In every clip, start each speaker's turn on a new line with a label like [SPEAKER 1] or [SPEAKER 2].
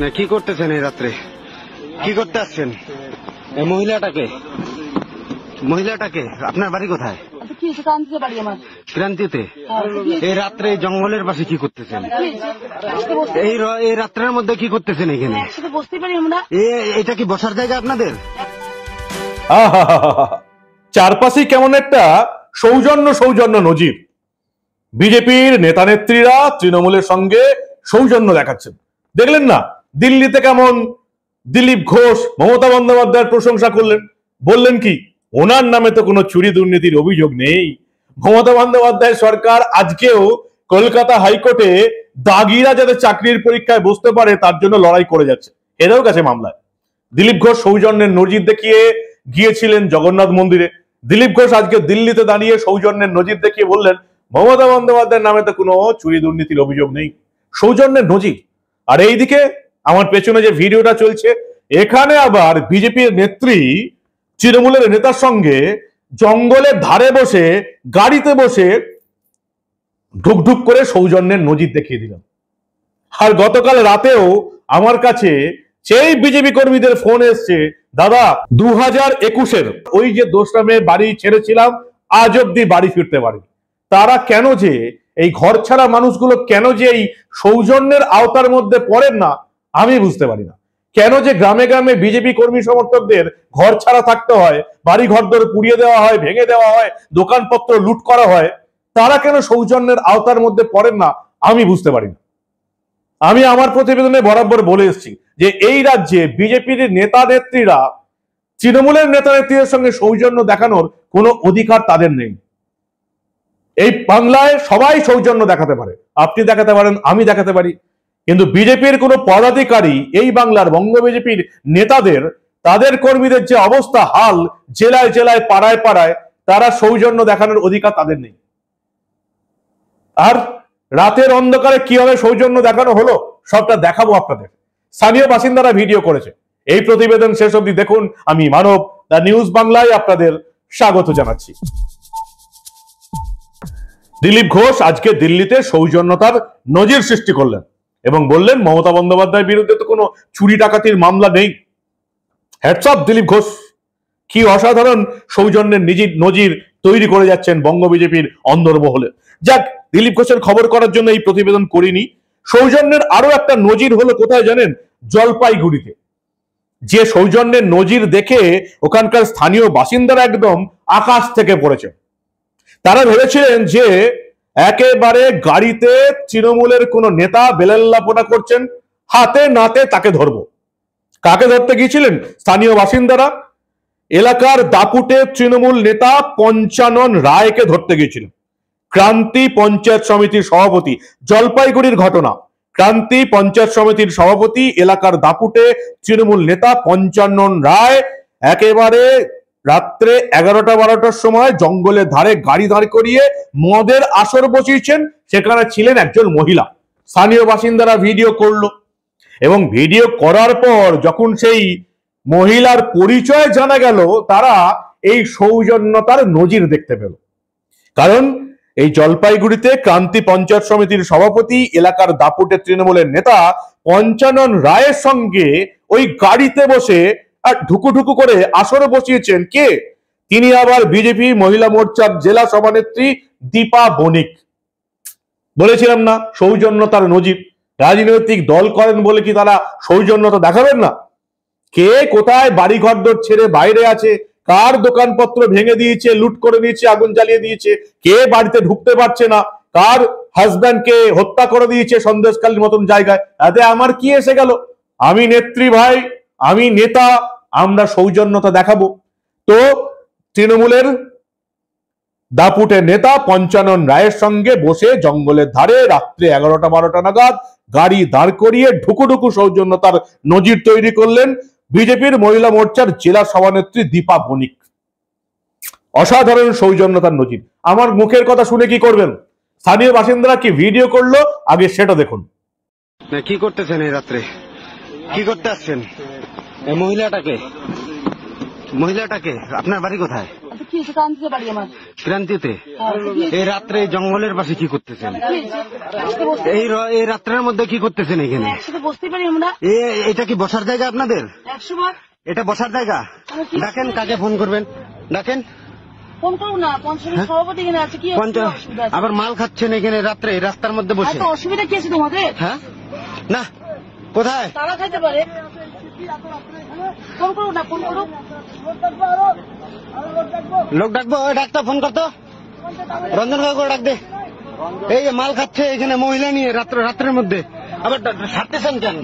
[SPEAKER 1] না কি করতেছেন এই রাত্রে? কি করতে আসছেন? এই মহিলাটাকে আপনার বাড়ি কোথায়? ক্রান্তিতে। এই রাত্রে জঙ্গলের পাশে কি করতেছেন? এই রাত্রের মধ্যে কি করতেছেন এখানে? এটা কি বসার জায়গা আপনাদের?
[SPEAKER 2] চারপাশে কেমন একটা সৌজন্য সৌজন্য নজির। বিজেপির নেতা নেত্রীরা তৃণমূলের সঙ্গে সৌজন্য দেখাচ্ছেন। দেখলেন না দিল্লিতে কেমন দিলীপ ঘোষ মমতা বন্দ্যোপাধ্যায়ের প্রশংসা করলেন, বললেন কি ওনার নামে তো কোনো চুরি দুর্নীতির অভিযোগ নেই। মমতা বন্দ্যোপাধ্যায় সরকার আজকেও কলকাতা হাইকোর্টে দাগিরা যাতে চাকরির পরীক্ষায় বসতে পারে তার জন্য লড়াই করে যাচ্ছে, এরাও কাছে মামলায়। দিলীপ ঘোষ সৌজন্যের নজির দেখিয়ে গিয়েছিলেন জগন্নাথ মন্দিরে। দিলীপ ঘোষ আজকে দিল্লিতে দাঁড়িয়ে সৌজন্যের নজির দেখিয়ে বললেন মমতা বন্দ্যোপাধ্যায়ের নামে তো কোনো চুরি দুর্নীতির অভিযোগ নেই, সৌজন্যের নজির। আর এইদিকে আমার পেছনে যে ভিডিওটা চলছে, এখানে আবার বিজেপির নেত্রী তৃণমূলের নেতার সঙ্গে জঙ্গলের ধারে বসে গাড়িতে বসে ঢুকঢুক করে সৌজন্যের নজির দেখিয়ে দিলাম। আর গতকাল রাতেও আমার কাছে সেই বিজেপি কর্মীদের ফোন এসছে, দাদা 2021-এর ওই যে দোসরা মে বাড়ি ছেড়েছিলাম আজ অব্দি বাড়ি ফিরতে পারি। তারা কেন যে এই ঘর ছাড়া মানুষগুলো কেন যে এই সৌজন্যের আওতার মধ্যে পড়েন না আমি বুঝতে পারি না। কেন যে গ্রামে গ্রামে বিজেপি কর্মী সমর্থকদের ঘর ছাড়া থাকতে হয়, বাড়ি ঘরদর পুড়িয়ে দেওয়া হয়, ভেঙে দেওয়া হয়, দোকানপত্র লুট করা হয়, তারা কেন সৌজন্যের আওতার মধ্যে পড়েন না আমি বুঝতে পারি না। আমি আমার প্রতিবেদনে বরাবর বলে এসেছি যে এই রাজ্যে বিজেপির নেতা নেত্রীরা তৃণমূলের নেতা নেত্রীদের সঙ্গে সৌজন্য দেখানোর কোনো অধিকার তাদের নেই। এই বাংলায় সবাই সৌজন্য দেখাতে পারে, আপনি দেখাতে পারেন, আমি দেখাতে পারি, কিন্তু বিজেপির কোনো পদাধিকারী এই বাংলার বঙ্গ বিজেপির নেতাদের তাদের কর্মীদের যে অবস্থা হাল জেলায় জেলায় পাড়ায় পাড়ায়, তারা সৌজন্য দেখানোর অধিকার তাদের নেই। আর রাতের অন্ধকারে কিভাবে সৌজন্য দেখানো হলো সবটা দেখাবো আপনাদের। স্থানীয় বাসিন্দারা ভিডিও করেছে। এই প্রতিবেদন শেষ অবধি দেখুন। আমি মানব, দ্য নিউজ বাংলায় আপনাদের স্বাগত জানাচ্ছি। দিলীপ ঘোষ আজকে দিল্লিতে সৌজন্যতার নজির সৃষ্টি করলেন এবং বললেন মমতা বন্দ্যোপাধ্যায়ের বিরুদ্ধে তো কোনো চুরি ডাকাতির মামলা নেই। হ্যাটস অফ দিলীপ ঘোষ, কি অসাধারণ সৌজন্যের নজির তৈরি করে যাচ্ছেন বঙ্গ বিজেপির অন্দরমহলে। যাক, দিলীপ ঘোষের খবর করার জন্য এই প্রতিবেদন করিনি। সৌজন্যের আরো একটা নজির হলো কোথায় জানেন? জলপাইগুড়িতে। যে সৌজন্যের নজির দেখে ওখানকার স্থানীয় বাসিন্দারা একদম আকাশ থেকে পড়েছে। তারা ভেবেছিলেন যে একেবারে গাড়িতে তৃণমূলের কোন নেতা বেলাল্লাপনা করছেন, হাতে নাতে তাকে ধরবো। কাকে ধরতে গিয়েছিলেন স্থানীয় বাসিন্দারা? এলাকার দাপুটে তৃণমূল নেতা পঞ্চানন রায়কে ধরতে গিয়েছিলেন। ক্রান্তি পঞ্চায়েত সমিতির সভাপতি, জলপাইগুড়ির ঘটনা। ক্রান্তি পঞ্চায়েত সমিতির সভাপতি এলাকার দাপুটে তৃণমূল নেতা পঞ্চানন রায় একেবারে রাত্রে 11টা-12টার সময় জঙ্গলের ধারে গাড়ি দাঁড় করিয়ে মদের আসর বসিয়েছেন। সেখানে ছিলেন একজন মহিলা। স্থানীয় বাসিন্দারা ভিডিও করলো এবং ভিডিও করার পর যখন সেই মহিলার পরিচয় জানা গেল, তারা এই সৌজন্যতার নজির দেখতে পেল। কারণ এই জলপাইগুড়িতে ক্রান্তি পঞ্চায়েত সমিতির সভাপতি এলাকার দাপুটে তৃণমূলের নেতা পঞ্চানন রায়ের সঙ্গে ওই গাড়িতে বসে আর ঢুকুঢুকু করে আসরে বসিয়েছেন কে? তিনি আবার বিজেপি মহিলা মোর্চার জেলা সভানেত্রী দীপা বণিক। বলেছিলাম না সৌজন্যতার নজির। রাজনৈতিক দল করেন বলে কি তারা সৌজন্যতা দেখাবেন না? কে কোথায় বাড়ি ঘরদর ছেড়ে বাইরে আছে, কার দোকানপত্র ভেঙে দিয়েছে, লুট করে দিয়েছে, আগুন জ্বালিয়ে দিয়েছে, কে বাড়িতে ঢুকতে পারছে না, কার হাজব্যান্ডকে হত্যা করে দিয়েছে সন্দেশখালীর মতন জায়গায়, তাতে আমার কি এসে গেল? আমি নেত্রী ভাই, আমি নেতা, আমরা সৌজন্যতা দেখাবো। তো তৃণমূলের দাপুটে নেতা পঞ্চানন রায়ের সঙ্গে বসে জঙ্গলের ধারে রাত্রে 11টা-12টা নাগাদ গাড়ি দাঁড় করিয়ে ঢুকুঢুকু সৌজন্যতার নজির তৈরি করলেন বিজেপির মহিলা মোর্চার জেলা সভানেত্রী দীপা বণিক। অসাধারণ সৌজন্যতার নজির। আমার মুখের কথা শুনে কি করবেন? স্থানীয় বাসিন্দারা কি ভিডিও করলো আগে সেটা দেখুন।
[SPEAKER 1] কি করতেছেন এই রাত্রে? কি করতে আসছেন? এই মহিলাটাকে আপনার বাড়ি কোথায়?
[SPEAKER 3] কি ক্রান্তিতে বাড়ি আমার।
[SPEAKER 1] ক্রান্তিতে এই রাত্রে জঙ্গলের পাশে কি করতেছেন? এই রাত্রের মধ্যে কি করতেছেন এখানে?
[SPEAKER 3] একসাথে বসতে পারি আমরা।
[SPEAKER 1] এটা কি বসার জায়গা আপনাদের?
[SPEAKER 3] 100 বার
[SPEAKER 1] এটা বসার জায়গা? ডাকেন, কাকে ফোন করবেন ডাকেন।
[SPEAKER 3] ফোন করুন না, পঞ্চায়েত সভাপতি এখানে আছে। কি অসুবিধা আছে?
[SPEAKER 1] আবার মাল খাচ্ছেন এখানে রাত্রে রাস্তার মধ্যে বসে?
[SPEAKER 3] এত অসুবিধা কি আছে তোমাদের?
[SPEAKER 1] হ্যাঁ না, কোথায়?
[SPEAKER 3] তারা খাইতে পারে। ফোন করুন না, ফোন করুন।
[SPEAKER 1] লোক ডাকবো, ওই ডাক্তার ফোন করতো, রঞ্জন কাকু ডাক দে। এই যে মাল খাচ্ছে এখানে মহিলা নিয়ে রাত্রের মধ্যে, আবার ছাড়তেছেন কেন?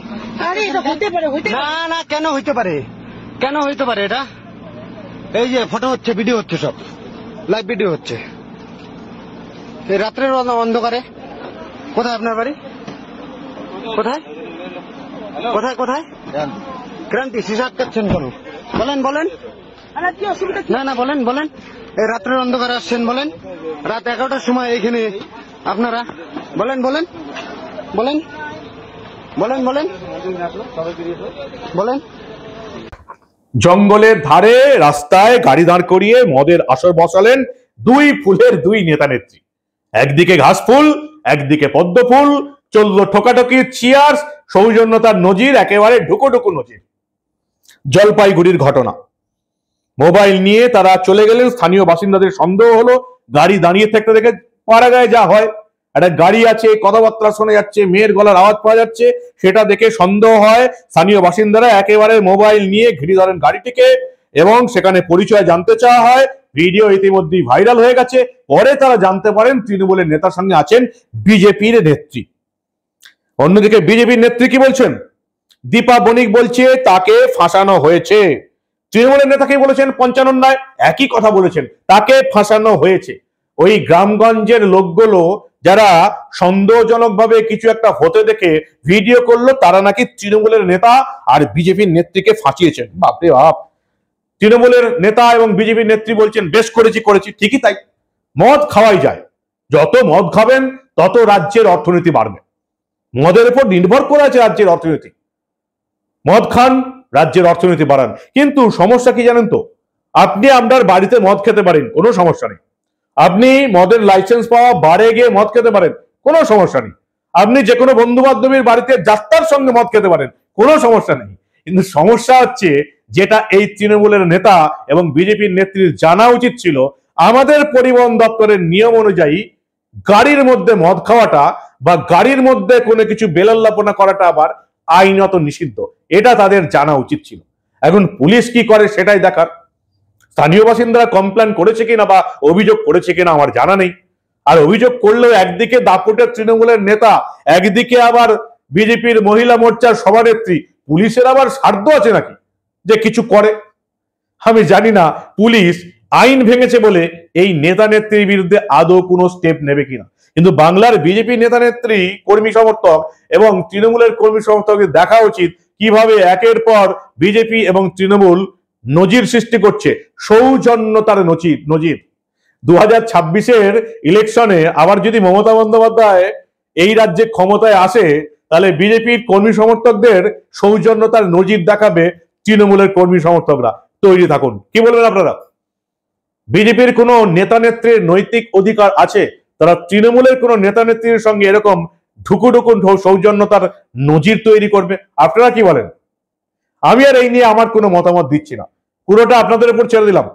[SPEAKER 3] আরে এটা হতে পারে,
[SPEAKER 1] না না, কেন হইতে পারে? কেন হইতে পারে এটা? এই যে ফটো হচ্ছে, ভিডিও হচ্ছে, সব লাইভ ভিডিও হচ্ছে এই রাত্রের অন্ধকারে। কোথায় আপনার বাড়ি? কোথায় কোথায় কোথায়? ক্রান্তি। সিসা আটকাচ্ছেন কেন? বলেন বলেন।
[SPEAKER 3] আরে কি অসুবিধা?
[SPEAKER 1] না না, বলেন বলেন। এই রাত্রের অন্ধকারে আসছেন বলেন, রাত 11টার সময় এখানে আপনারা বলেন বলেন বলেন বলেন বলেন বলেন।
[SPEAKER 2] জঙ্গলের ধারে রাস্তায় গাড়ি দাঁড় করিয়ে মদের আসর বসালেন দুই ফুলের দুই নেতা নেত্রী। একদিকে ঘাস ফুল, একদিকে পদ্ম ফুল। চলল ঠোকাঠকি, চিয়ার্স, সৌজন্যতার নজির, একেবারে ঢুকো নজির। জলপাইগুড়ির ঘটনা। মোবাইল নিয়ে তারা চলে গেলেন, স্থানীয় বাসিন্দাদের সন্দেহ হলো গাড়ি দাঁড়িয়ে থাকতে দেখে। পাড়া গায়ে যা হয়, একটা গাড়ি আছে, কথাবার্তা শোনা যাচ্ছে, মেয়ের গলার আওয়াজ পাওয়া যাচ্ছে, সেটা দেখে সন্দেহ হয়। স্থানীয় বাসিন্দারা একেবারে মোবাইল নিয়ে ঘিরে ধরেন গাড়িটিকে এবং সেখানে পরিচয় জানতে চাওয়া হয়। ভিডিও ইতিমধ্যেই ভাইরাল হয়ে গেছে। পরে তারা জানতে পারেন তৃণমূলের নেতার সঙ্গে আছেন বিজেপির নেত্রী। অন্যদিকে বিজেপির নেত্রী কি বলছেন? দীপা বণিক বলছে তাকে ফাঁসানো হয়েছে। তৃণমূলের নেতাকে বলেছেন পঞ্চানন্দায় একই কথা বলেছেন, তাকে ফাঁসানো হয়েছে। ওই গ্রামগঞ্জের লোকগুলো যারা সন্দেহজনকভাবে কিছু একটা হতে দেখে ভিডিও করলো, তারা নাকি তৃণমূলের নেতা আর বিজেপির নেত্রীকে ফাঁসিয়েছেন। বাপরে বাপ! তৃণমূলের নেতা এবং বিজেপির নেত্রী বলছেন বেশ করেছি। ঠিকই তাই, মদ খাওয়াই যায়। যত মদ খাবেন তত রাজ্যের অর্থনীতি বাড়বে। মদের উপর নির্ভর করে আছে রাজ্যের অর্থনীতি। মদ খান, রাজ্যের অর্থনীতি বাড়ান। কিন্তু সমস্যা কি জানেন তো? আপনি আপনার বাড়িতে মদ খেতে পারেন, কোনো সমস্যা নেই। আপনি মদের লাইসেন্স পাওয়া বারে গিয়ে মদ খেতে পারেন, কোনো সমস্যা নেই। আপনি যে কোনো বন্ধু বান্ধবীর বাড়িতে যাত্রার সঙ্গে মদ খেতে পারেন, কোনো সমস্যা নেই। কিন্তু সমস্যা হচ্ছে, যেটা এই তৃণমূলের নেতা এবং বিজেপির নেত্রীর জানা উচিত ছিল, আমাদের পরিবহন দপ্তরের নিয়ম অনুযায়ী গাড়ির মধ্যে মদ খাওয়াটা বা গাড়ির মধ্যে কোনো কিছু বেলাল্লাপনা করাটা আবার আইনত নিষিদ্ধ। এটা তাদের জানা উচিত ছিল। এখন পুলিশ কি করে সেটাই দেখার। স্থানীয় বাসিন্দারা কমপ্লেন করেছে কিনা বা অভিযোগ করেছে কিনা আমার জানা নেই। আর অভিযোগ করলেও একদিকে দাপুটের তৃণমূলের নেতা, একদিকে আবার বিজেপির মহিলা মোর্চার সভানেত্রী, পুলিশের আবার স্বার্থ আছে নাকি যে কিছু করে? আমি জানি না পুলিশ আইন ভেঙেছে বলে এই নেতা নেত্রীর বিরুদ্ধে আদৌ কোনো স্টেপ নেবে কিনা। কিন্তু বাংলার বিজেপি নেতা নেত্রী, কর্মী সমর্থক এবং তৃণমূলের কর্মী সমর্থকদের দেখা উচিত কিভাবে একের পর বিজেপি এবং তৃণমূল নজির সৃষ্টি করছে, সৌজন্যতার নজির। 2026-এর ইলেকশনে আবার যদি মমতা বন্দ্যোপাধ্যায় এই রাজ্যে ক্ষমতায় আসে, তাহলে বিজেপির কর্মী সমর্থকদের সৌজন্যতার নজির দেখাবে তৃণমূলের কর্মী সমর্থকরা। তৈরি থাকুন। কি বলবেন আপনারা? বিজেপির কোন নেতা নেত্রীর নৈতিক অধিকার আছে তারা তৃণমূলের কোন নেতা নেত্রীর সঙ্গে এরকম ঢুকুঢুকু সৌজন্যতার নজির তৈরি করবে? আপনারা কি বলেন? আমি আর এই নিয়ে আমার কোনো মতামত দিচ্ছি না, পুরোটা আপনাদের উপর ছেড়ে দিলাম।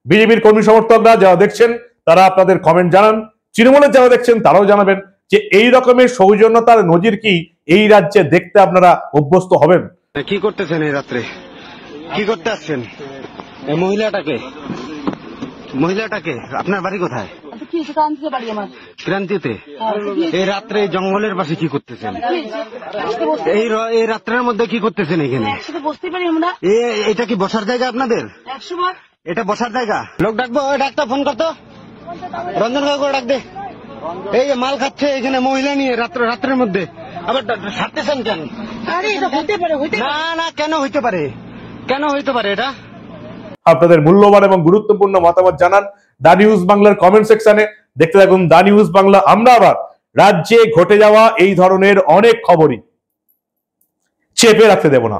[SPEAKER 2] বিজেপির কর্মী সমর্থকরা যারা দেখছেন তারা আপনাদের কমেন্ট জানান, তৃণমূলের যারা দেখছেন তারাও জানাবেন যে এই রকমের সৌজন্যতার নজির কি এই রাজ্যে দেখতে আপনারা অভ্যস্ত হবেন।
[SPEAKER 1] কি করতেছেন এই রাত্রে? কি করতে আসছেন? এই মহিলাটাকে আপনার বাড়ি কোথায়?
[SPEAKER 3] কি ক্রান্তিতে বাড়ি আমার।
[SPEAKER 1] ক্রান্তিতে এই রাত্রে জঙ্গলের পাশে কি করতেছেন? এই রাত্রের মধ্যে কি করতেছেন এখানে?
[SPEAKER 3] একসাথে বসতে পারি আমরা।
[SPEAKER 1] এটা কি বসার জায়গা আপনাদের?
[SPEAKER 3] 100 বার
[SPEAKER 1] এটা বসার জায়গা? লোক ডাকবো, ওই ডাক্তার ফোন করতো, রঞ্জন কাকু ডাক দে। এই যে মাল খাচ্ছে এখানে মহিলা নিয়ে রাত্রের মধ্যে, আবার ছাড়তেছেন কেন?
[SPEAKER 3] আরে এটা হতে পারে।
[SPEAKER 1] না না, কেন হইতে পারে? কেন হইতে পারে এটা?
[SPEAKER 2] আপনাদের মূল্যবান এবং গুরুত্বপূর্ণ মতামত জানান দা নিউজ বাংলার কমেন্ট সেকশনে। দেখতে থাকুন দা নিউজ বাংলা। আমরা আবার রাজ্যে ঘটে যাওয়া এই ধরনের অনেক খবরই চেপে রাখতে দেব না।